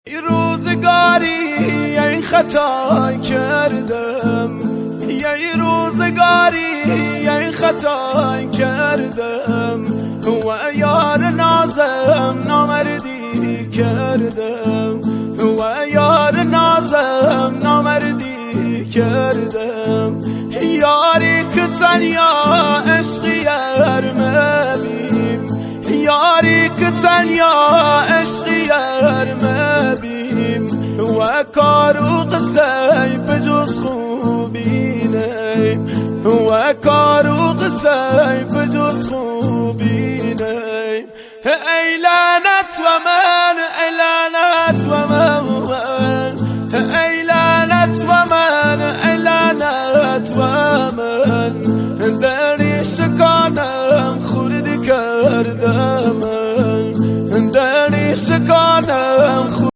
ای روزگاری ای خطا کردم، ای روزگاری ای خطا کردم و یار نازم نامردی کردم و یار نازم نامردی کردم. یاری که تنیا عشقی مبیم، یاری که تنیا عشقی مبیم و کار و قصه بجز خوبی نیم و کار و قصه بجز خوبی نیم. ای لعنت و من، ای لعنت و